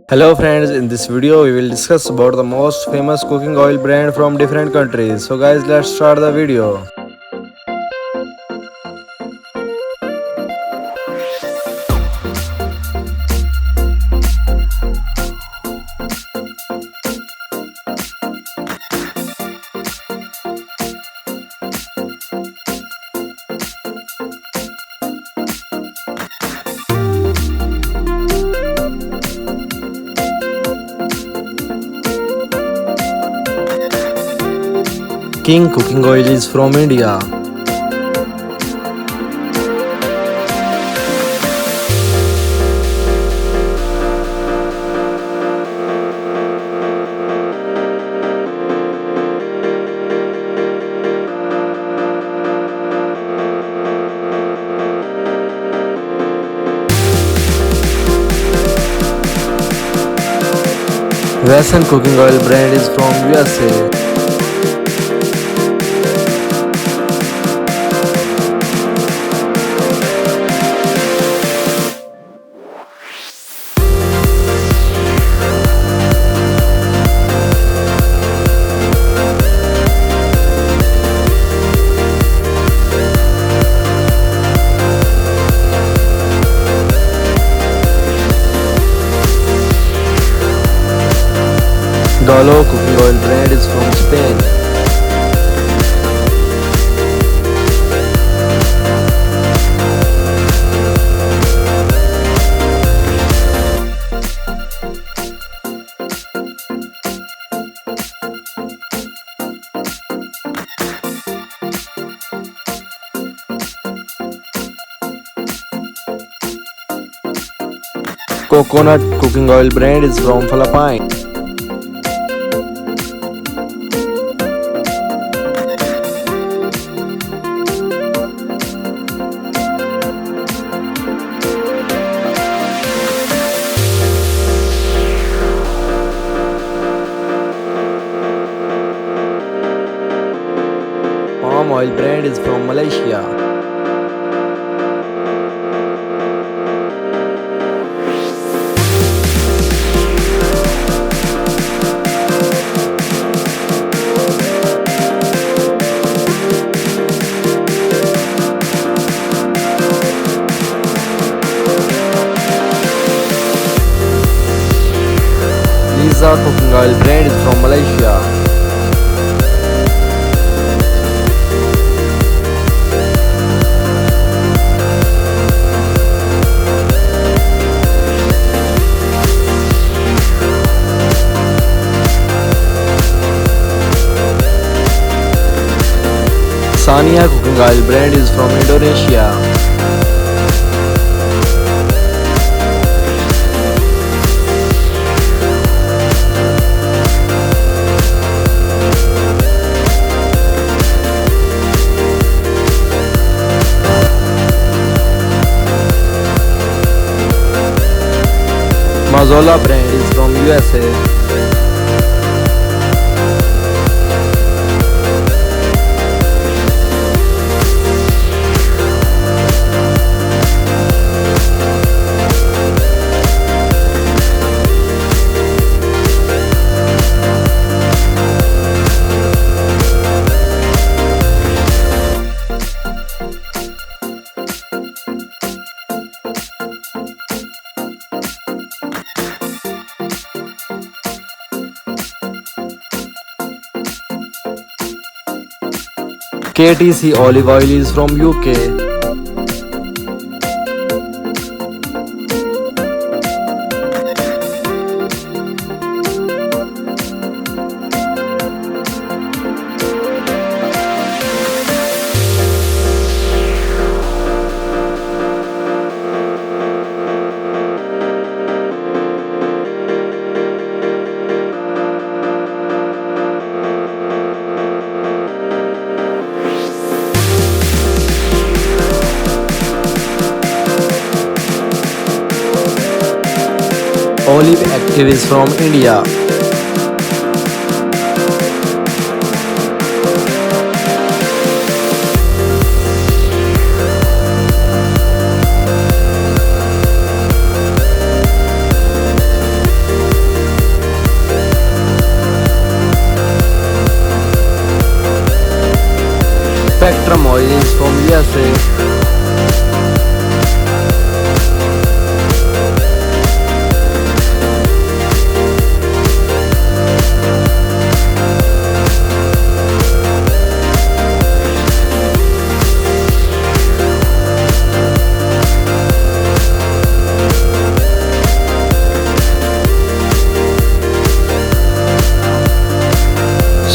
Hello friends, in this video we will discuss about the most famous cooking oil brand from different countries. So guys, let's start the video. King cooking oil is from India. Western cooking oil brand is from USA. Dolo cooking oil brand is from Spain. Coconut cooking oil brand is from Philippines. Palm oil brand is from Malaysia. Liza cooking oil brand is from Malaysia. Sania cooking oil brand is from Indonesia. Mazola brand is from USA. KTC olive oil is from UK. Olive Active is from India. Spectrum oil is from USA.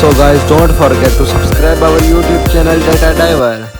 So guys, don't forget to subscribe our YouTube channel Data Diver.